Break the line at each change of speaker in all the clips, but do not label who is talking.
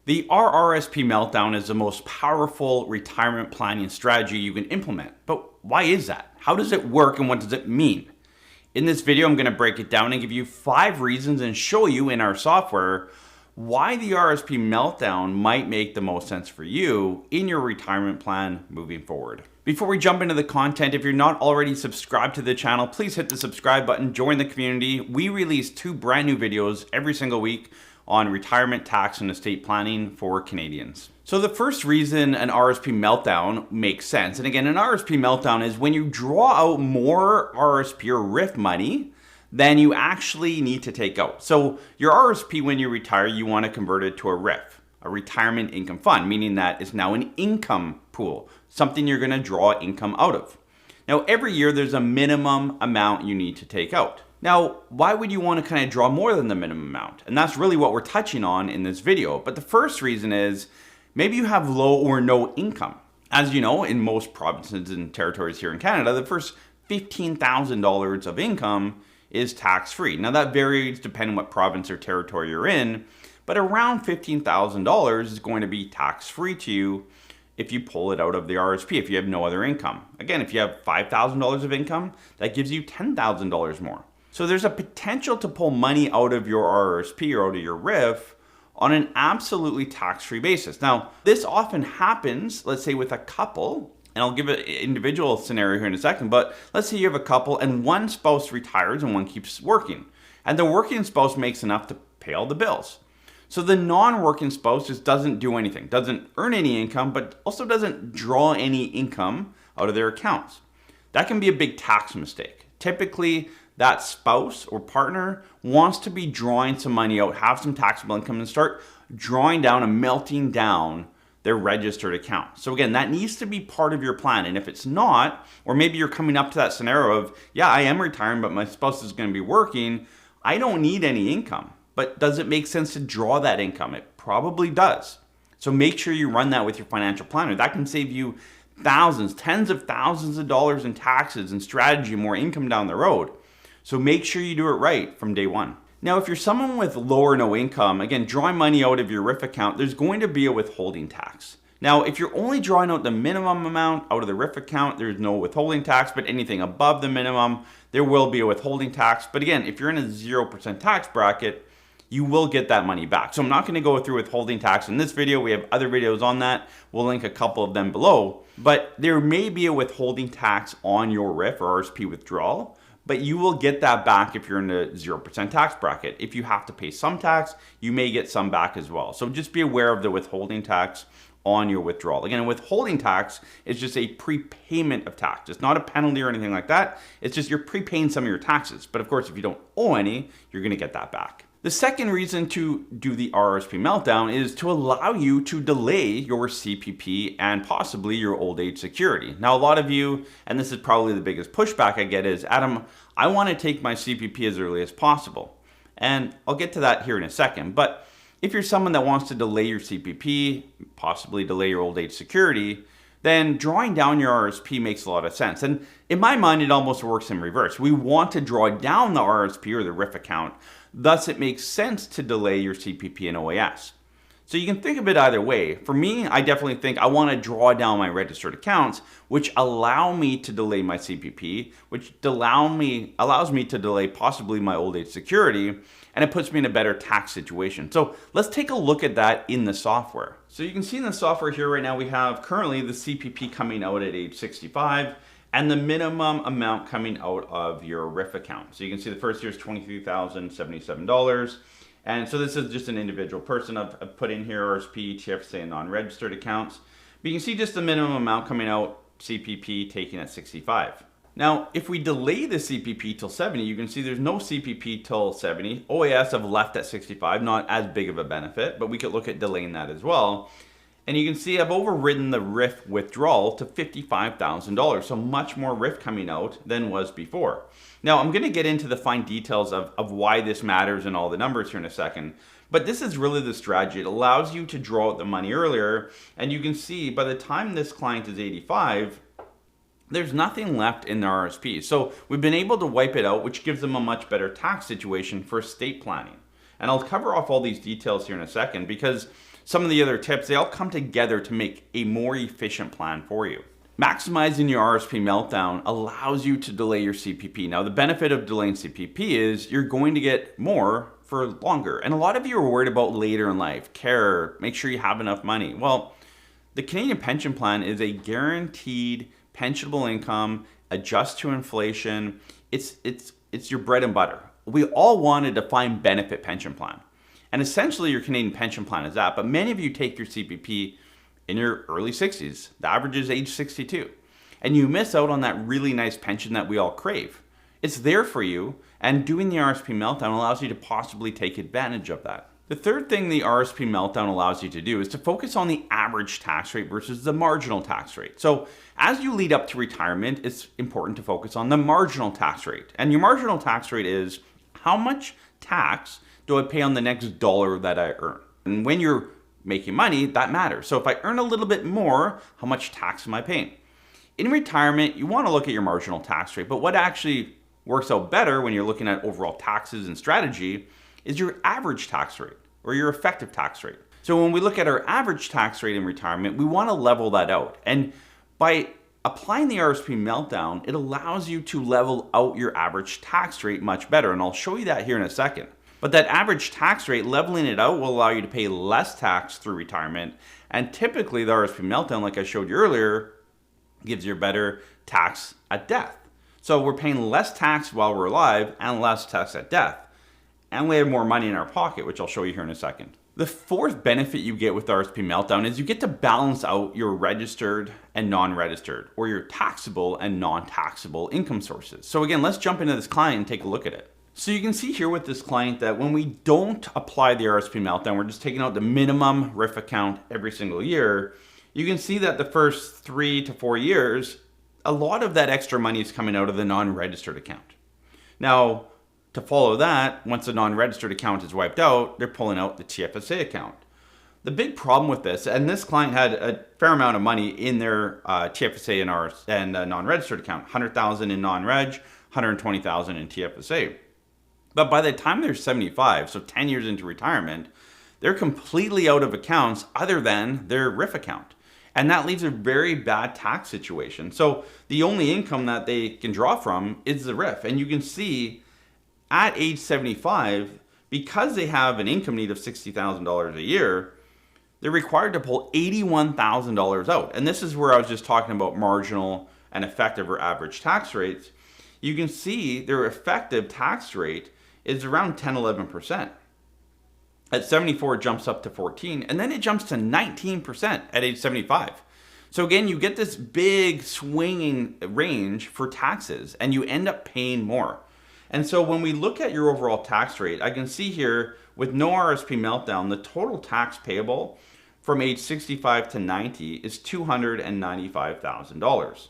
The RRSP Meltdown is the most powerful retirement planning strategy you can implement. But why is that? How does it work and what does it mean? In this video, I'm going to break it down and give you 5 reasons and show you in our software why the RRSP Meltdown might make the most sense for you in your retirement plan moving forward. Before we jump into the content, if you're not already subscribed to the channel, please hit the subscribe button, join the community. We release 2 brand new videos every single week on retirement tax and estate planning for Canadians. So the first reason an RRSP Meltdown makes sense, and again, an RRSP Meltdown is when you draw out more RRSP or RRIF money than you actually need to take out. So your RRSP, when you retire, you want to convert it to a RRIF, a retirement income fund, meaning that it's now an income pool, something you're going to draw income out of. Now, every year there's a minimum amount you need to take out. Now, why would you want to kind of draw more than the minimum amount? And that's really what we're touching on in this video. But the first reason is maybe you have low or no income. As you know, in most provinces and territories here in Canada, the first $15,000 of income is tax-free. Now that varies depending what province or territory you're in, but around $15,000 is going to be tax-free to you if you pull it out of the RRSP, if you have no other income. Again, if you have $5,000 of income, that gives you $10,000 more. So there's a potential to pull money out of your RRSP or out of your RRIF on an absolutely tax-free basis. Now, this often happens, let's say with a couple, and I'll give an individual scenario here in a second, but let's say you have a couple and one spouse retires and one keeps working, and the working spouse makes enough to pay all the bills. So the non-working spouse just doesn't do anything, doesn't earn any income, but also doesn't draw any income out of their accounts. That can be a big tax mistake. Typically, that spouse or partner wants to be drawing some money out, have some taxable income, and start drawing down and melting down their registered account. So again, that needs to be part of your plan. And if it's not, or maybe you're coming up to that scenario of, yeah, I am retiring, but my spouse is going to be working, I don't need any income. But does it make sense to draw that income? It probably does. So make sure you run that with your financial planner. That can save you thousands, tens of thousands of dollars in taxes and strategy, more income down the road. So make sure you do it right from day one. Now, if you're someone with low or no income, again, drawing money out of your RRIF account, there's going to be a withholding tax. Now, if you're only drawing out the minimum amount out of the RRIF account, there's no withholding tax, but anything above the minimum, there will be a withholding tax. But again, if you're in a 0% tax bracket, you will get that money back. So I'm not going to go through withholding tax in this video. We have other videos on that. We'll link a couple of them below. But there may be a withholding tax on your RRIF or RRSP withdrawal, but you will get that back if you're in a 0% tax bracket. If you have to pay some tax, you may get some back as well. So just be aware of the withholding tax on your withdrawal. Again, a withholding tax is just a prepayment of tax. It's not a penalty or anything like that. It's just you're prepaying some of your taxes. But of course, if you don't owe any, you're going to get that back. The second reason to do the RRSP Meltdown is to allow you to delay your CPP and possibly your old age security. Now, a lot of you, and this is probably the biggest pushback I get, is, Adam, I want to take my CPP as early as possible. And I'll get to that here in a second. But if you're someone that wants to delay your CPP, possibly delay your old age security, then drawing down your RRSP makes a lot of sense. And in my mind, it almost works in reverse. We want to draw down the RRSP or the RRIF account. Thus, it makes sense to delay your CPP and OAS. So you can think of it either way. For me, I definitely think I want to draw down my registered accounts, which allow me to delay my CPP, which allows me to delay possibly my old age security, and it puts me in a better tax situation. So let's take a look at that in the software. So you can see in the software here right now, we have currently the CPP coming out at age 65 and the minimum amount coming out of your RRIF account. So you can see the first year is $23,077. And so this is just an individual person. I've put in here RRSP, TFSA, and non-registered accounts. But you can see just the minimum amount coming out, CPP taking at 65. Now, if we delay the CPP till 70, you can see there's no CPP till 70. OAS have left at 65, not as big of a benefit, but we could look at delaying that as well. And you can see I've overridden the RRIF withdrawal to $55,000, so much more RRIF coming out than was before. Now, I'm going to get into the fine details of why this matters and all the numbers here in a second, but this is really the strategy. It allows you to draw out the money earlier, and you can see by the time this client is 85, there's nothing left in the RRSP. So we've been able to wipe it out, which gives them a much better tax situation for estate planning. And I'll cover off all these details here in a second, because some of the other tips, they all come together to make a more efficient plan for you. Maximizing your RRSP Meltdown allows you to delay your CPP. Now, the benefit of delaying CPP is you're going to get more for longer. And a lot of you are worried about later in life, care, make sure you have enough money. Well, the Canadian pension plan is a guaranteed pensionable income, adjust to inflation. It's your bread and butter. We all want a defined benefit pension plan. And essentially your Canadian pension plan is that, but many of you take your CPP in your early 60s. The average is age 62. And you miss out on that really nice pension that we all crave. It's there for you, and doing the RRSP Meltdown allows you to possibly take advantage of that. The third thing the RRSP Meltdown allows you to do is to focus on the average tax rate versus the marginal tax rate. So as you lead up to retirement, it's important to focus on the marginal tax rate. And your marginal tax rate is how much tax do I pay on the next dollar that I earn? And when you're making money, that matters. So if I earn a little bit more, how much tax am I paying? In retirement, you want to look at your marginal tax rate, but what actually works out better when you're looking at overall taxes and strategy is your average tax rate or your effective tax rate. So when we look at our average tax rate in retirement, we want to level that out. And by applying the RRSP Meltdown, it allows you to level out your average tax rate much better. And I'll show you that here in a second. But that average tax rate, leveling it out, will allow you to pay less tax through retirement. And typically the RRSP Meltdown, like I showed you earlier, gives you a better tax at death. So we're paying less tax while we're alive and less tax at death. And we have more money in our pocket, which I'll show you here in a second. The fourth benefit you get with RRSP Meltdown is you get to balance out your registered and non-registered, or your taxable and non-taxable income sources. So again, let's jump into this client and take a look at it. So you can see here with this client that when we don't apply the RRSP Meltdown, we're just taking out the minimum RRIF account every single year. You can see that the first 3 to 4 years, a lot of that extra money is coming out of the non-registered account. Now, to follow that, once the non-registered account is wiped out, they're pulling out the TFSA account. The big problem with this, and this client had a fair amount of money in their TFSA and non-registered account, $100,000 in non-reg, $120,000 in TFSA. But by the time they're 75, so 10 years into retirement, they're completely out of accounts other than their RRIF account. And that leaves a very bad tax situation. So the only income that they can draw from is the RRIF. And you can see at age 75, because they have an income need of $60,000 a year, they're required to pull $81,000 out. And this is where I was just talking about marginal and effective or average tax rates. You can see their effective tax rate is around 10-11%. At 74, it jumps up to 14, and then it jumps to 19% at age 75. So again, you get this big swinging range for taxes, and you end up paying more. And so when we look at your overall tax rate, I can see here with no RRSP Meltdown, the total tax payable from age 65 to 90 is $295,000.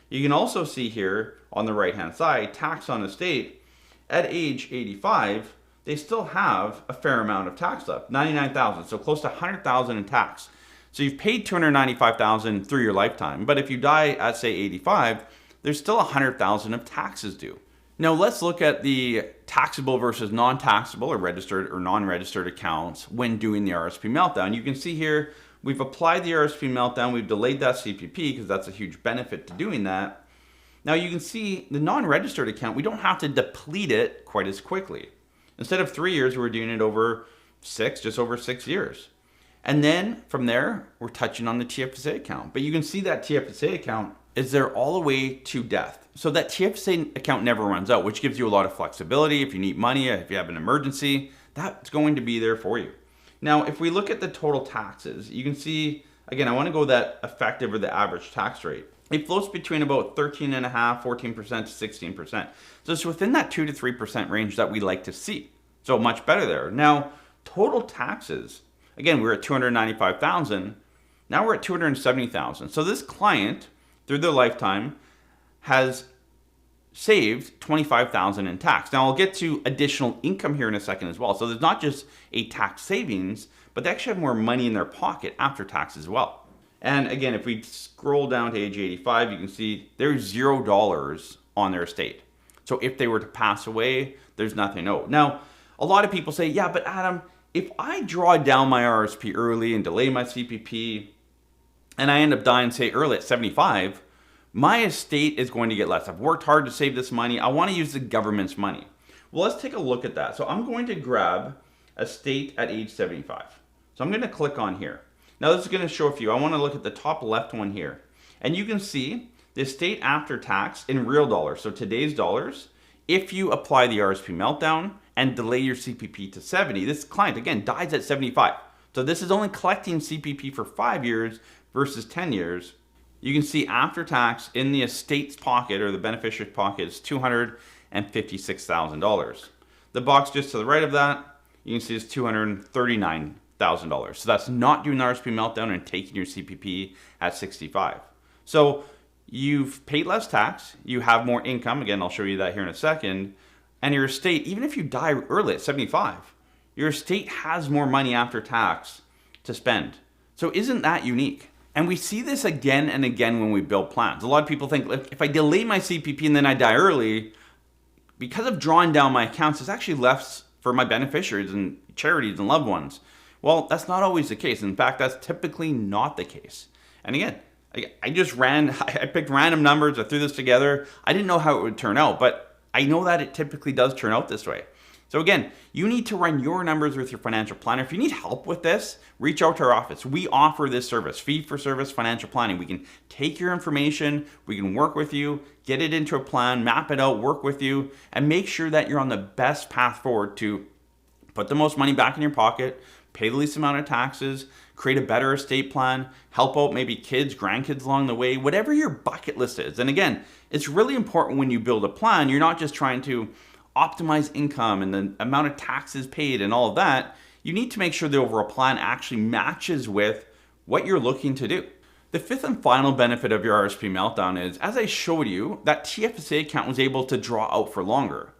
You can also see here on the right-hand side, tax on estate. At age 85, they still have a fair amount of tax left, $99,000, so close to $100,000 in tax. So you've paid $295,000 through your lifetime, but if you die at say 85, there's still $100,000 of taxes due. Now let's look at the taxable versus non-taxable or registered or non-registered accounts when doing the RRSP Meltdown. You can see here, we've applied the RRSP Meltdown, we've delayed that CPP because that's a huge benefit to doing that. Now you can see the non-registered account, we don't have to deplete it quite as quickly. Instead of 3 years, we're doing it over just over 6 years. And then from there, we're touching on the TFSA account. But you can see that TFSA account is there all the way to death. So that TFSA account never runs out, which gives you a lot of flexibility. If you need money, if you have an emergency, that's going to be there for you. Now, if we look at the total taxes, you can see, again, I want to go that effective or the average tax rate. It floats between about 13.5%, 14% to 16%. So it's within that 2 to 3% range that we like to see. So much better there. Now, total taxes, again, we're at $295,000. Now we're at $270,000. So this client, through their lifetime, has saved $25,000 in tax. Now I'll get to additional income here in a second as well. So there's not just a tax savings, but they actually have more money in their pocket after tax as well. And again, if we scroll down to age 85, you can see there's $0 on their estate. So if they were to pass away, there's nothing owed. Now, a lot of people say, yeah, but Adam, if I draw down my RRSP early and delay my CPP, and I end up dying, say, early at 75, my estate is going to get less. I've worked hard to save this money. I want to use the government's money. Well, let's take a look at that. So I'm going to grab estate at age 75. So I'm going to click on here. Now this is going to show a few. I want to look at the top left one here. And you can see the estate after tax in real dollars, so today's dollars, if you apply the RRSP Meltdown and delay your CPP to 70, this client, again, dies at 75. So this is only collecting CPP for 5 years versus 10 years. You can see after tax in the estate's pocket or the beneficiary's pocket is $256,000. The box just to the right of that, you can see is $239,000. So that's not doing the RRSP Meltdown and taking your CPP at 65. So you've paid less tax, you have more income, again, I'll show you that here in a second, and your estate, even if you die early at 75, your estate has more money after tax to spend. So isn't that unique? And we see this again and again when we build plans. A lot of people think, if I delay my CPP and then I die early, because of drawing down my accounts, it's actually left for my beneficiaries and charities and loved ones. Well, that's not always the case. In fact, that's typically not the case. And again, I picked random numbers, I threw this together. I didn't know how it would turn out, but I know that it typically does turn out this way. So again, you need to run your numbers with your financial planner. If you need help with this, reach out to our office. We offer this service, fee-for-service financial planning. We can take your information, we can work with you, get it into a plan, map it out, work with you, and make sure that you're on the best path forward to put the most money back in your pocket, pay the least amount of taxes, create a better estate plan, help out maybe kids, grandkids along the way, whatever your bucket list is. And again, it's really important when you build a plan, you're not just trying to optimize income and the amount of taxes paid and all of that. You need to make sure the overall plan actually matches with what you're looking to do. The fifth and final benefit of your RRSP Meltdown is, as I showed you, that TFSA account was able to draw out for longer.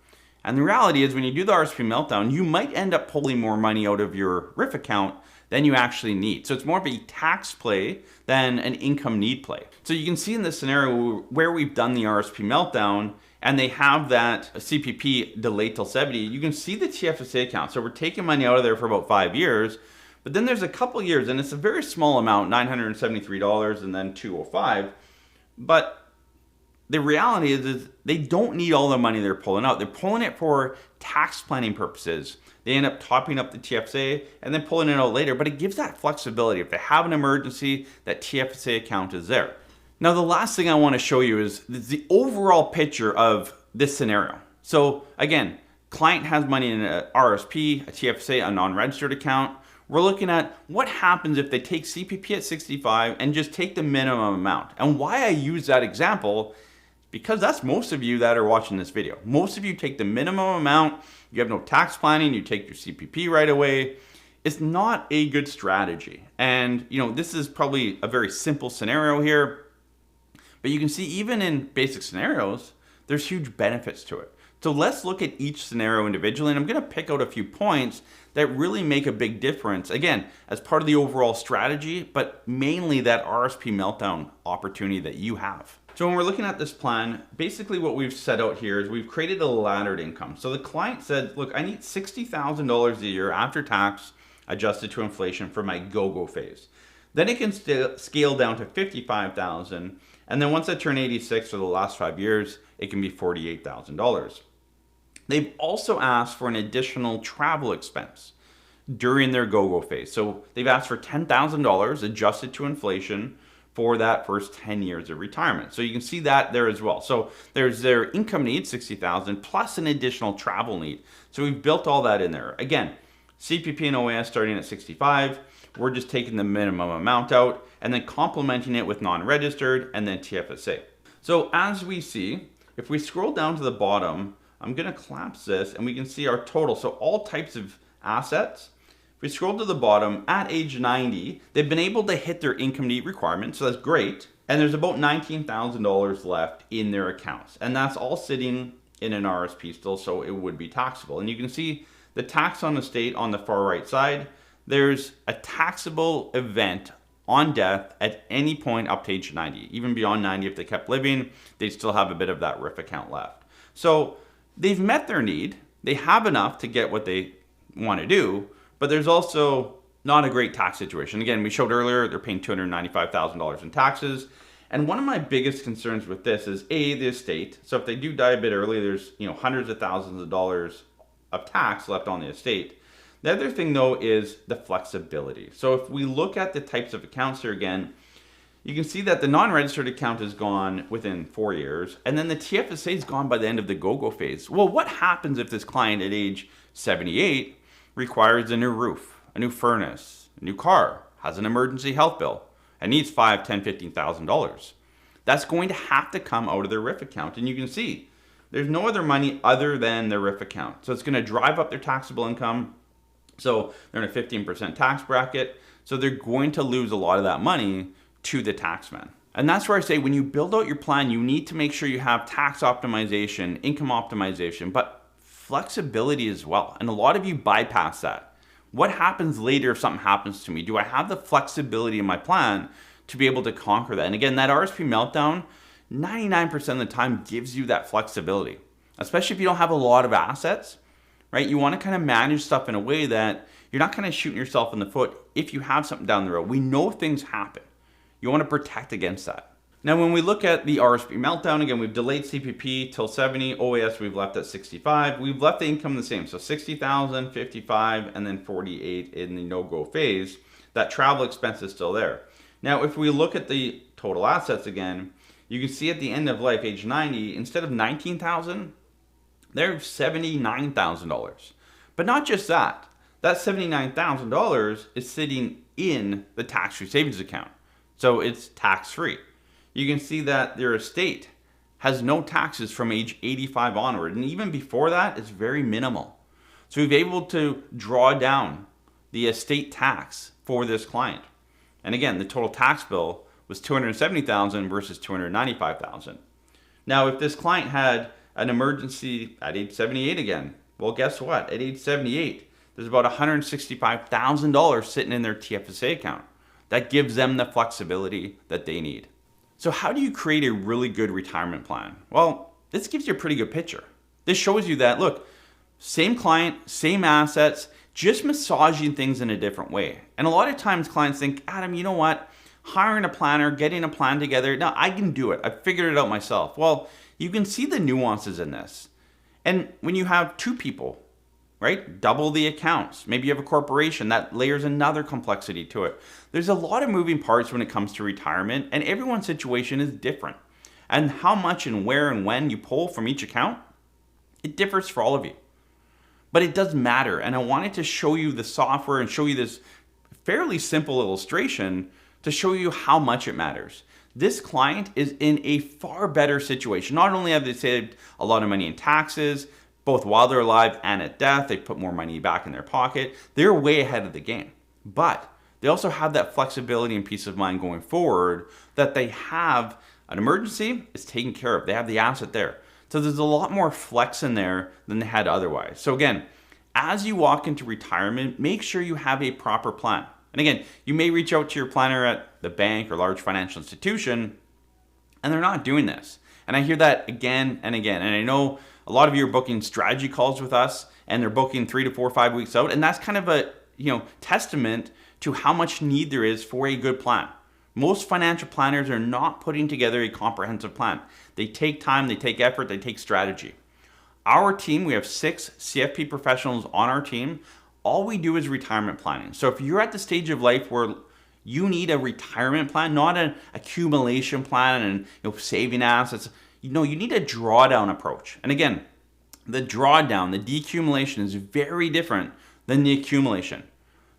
And the reality is when you do the RRSP Meltdown, you might end up pulling more money out of your RRIF account than you actually need. So it's more of a tax play than an income need play. So you can see in this scenario where we've done the RRSP Meltdown and they have that CPP delayed till 70, you can see the TFSA account. So we're taking money out of there for about 5 years, but then there's a couple years and it's a very small amount, $973 and then $205. But the reality is they don't need all the money they're pulling out. They're pulling it for tax planning purposes. They end up topping up the TFSA and then pulling it out later, but it gives that flexibility. If they have an emergency, that TFSA account is there. Now, the last thing I want to show you is the overall picture of this scenario. So again, client has money in an RRSP, a TFSA, a non-registered account. We're looking at what happens if they take CPP at 65 and just take the minimum amount. And why I use that example, because that's most of you that are watching this video. Most of you take the minimum amount, you have no tax planning, you take your CPP right away. It's not a good strategy. And this is probably a very simple scenario here, but you can see even in basic scenarios, there's huge benefits to it. So let's look at each scenario individually, and I'm gonna pick out a few points that really make a big difference, again, as part of the overall strategy, but mainly that RRSP Meltdown opportunity that you have. So when we're looking at this plan, basically what we've set out here is we've created a laddered income. So the client said, look, I need $60,000 a year after tax adjusted to inflation for my go-go phase. Then it can scale down to $55,000. And then once I turn 86 for the last 5 years, it can be $48,000. They've also asked for an additional travel expense during their go-go phase. So they've asked for $10,000 adjusted to inflation for that first 10 years of retirement. So you can see that there as well. So there's their income need, $60,000, plus an additional travel need. So we've built all that in there. Again, CPP and OAS starting at 65. We're just taking the minimum amount out and then complementing it with non-registered and then TFSA. So as we see, if we scroll down to the bottom, I'm gonna collapse this and we can see our total. So all types of assets. If we scroll to the bottom, at age 90, they've been able to hit their income need requirement, so that's great. And there's about $19,000 left in their accounts. And that's all sitting in an RRSP still, so it would be taxable. And you can see the tax on the state on the far right side. There's a taxable event on death at any point up to age 90. Even beyond 90, if they kept living, they'd still have a bit of that RRIF account left. So they've met their need. They have enough to get what they want to do. but there's also not a great tax situation. Again, we showed earlier, they're paying $295,000 in taxes. And one of my biggest concerns with this is the estate. So if they do die a bit early, there's hundreds of thousands of dollars of tax left on the estate. The other thing though is the flexibility. So if we look at the types of accounts here again, you can see that the non-registered account is gone within 4 years, and then the TFSA is gone by the end of the go-go phase. Well, what happens if this client at age 78 requires a new roof, a new furnace, a new car, has an emergency health bill, and needs $5,000, $10,000, $15,000? That's going to have to come out of their RRIF account, and you can see there's no other money other than their RRIF account. So it's going to drive up their taxable income. So they're in a 15% tax bracket. So they're going to lose a lot of that money to the taxman. And that's where I say when you build out your plan, you need to make sure you have tax optimization, income optimization, but flexibility as well. And a lot of you bypass that. What happens later if something happens to me? Do I have the flexibility in my plan to be able to conquer that? And again, that RRSP Meltdown, 99% of the time gives you that flexibility, especially if you don't have a lot of assets. Right? You want to kind of manage stuff in a way that you're not kind of shooting yourself in the foot if you have something down the road. We know things happen. You want to protect against that. Now, when we look at the RRSP Meltdown, again, we've delayed CPP till 70, OAS we've left at 65. We've left the income the same. So 60,000, 55, and then 48 in the no-go phase. That travel expense is still there. Now, if we look at the total assets again, you can see at the end of life, age 90, instead of 19,000, they're $79,000. But not just that. That $79,000 is sitting in the tax-free savings account. So it's tax-free. You can see that their estate has no taxes from age 85 onward. And even before that, it's very minimal. So we've been able to draw down the estate tax for this client. And again, the total tax bill was $270,000 versus $295,000. Now, if this client had an emergency at age 78 again, well, guess what? At age 78, there's about $165,000 sitting in their TFSA account. That gives them the flexibility that they need. So how do you create a really good retirement plan? Well, this gives you a pretty good picture. This shows you that, look, same client, same assets, just massaging things in a different way. And a lot of times clients think, Adam, you know what? Hiring a planner, getting a plan together, no, I can do it. I figured it out myself. Well, you can see the nuances in this. And when you have two people, right, double the accounts, maybe you have a corporation, that layers another complexity to it. There's a lot of moving parts when it comes to retirement, and everyone's situation is different. And how much and where and when you pull from each account, it differs for all of you. But it does matter, and I wanted to show you the software and show you this fairly simple illustration to show you how much it matters. This client is in a far better situation. Not only have they saved a lot of money in taxes, both while they're alive and at death, they put more money back in their pocket. They're way ahead of the game. But they also have that flexibility and peace of mind going forward that they have an emergency, it's taken care of. They have the asset there. So there's a lot more flex in there than they had otherwise. So again, as you walk into retirement, make sure you have a proper plan. And again, you may reach out to your planner at the bank or large financial institution, and they're not doing this. And I hear that again and again. And I know a lot of you are booking strategy calls with us, and they're booking 3 to 4 or 5 weeks out. And that's kind of a testament to how much need there is for a good plan. Most financial planners are not putting together a comprehensive plan. They take time, they take effort, they take strategy. Our team, we have 6 CFP professionals on our team. All we do is retirement planning. So if you're at the stage of life where you need a retirement plan, not an accumulation plan and saving assets, you need a drawdown approach. And again, the drawdown, the decumulation is very different than the accumulation.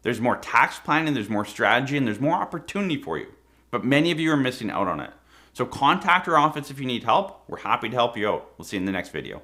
There's more tax planning, there's more strategy, and there's more opportunity for you. But many of you are missing out on it. So contact our office if you need help. We're happy to help you out. We'll see you in the next video.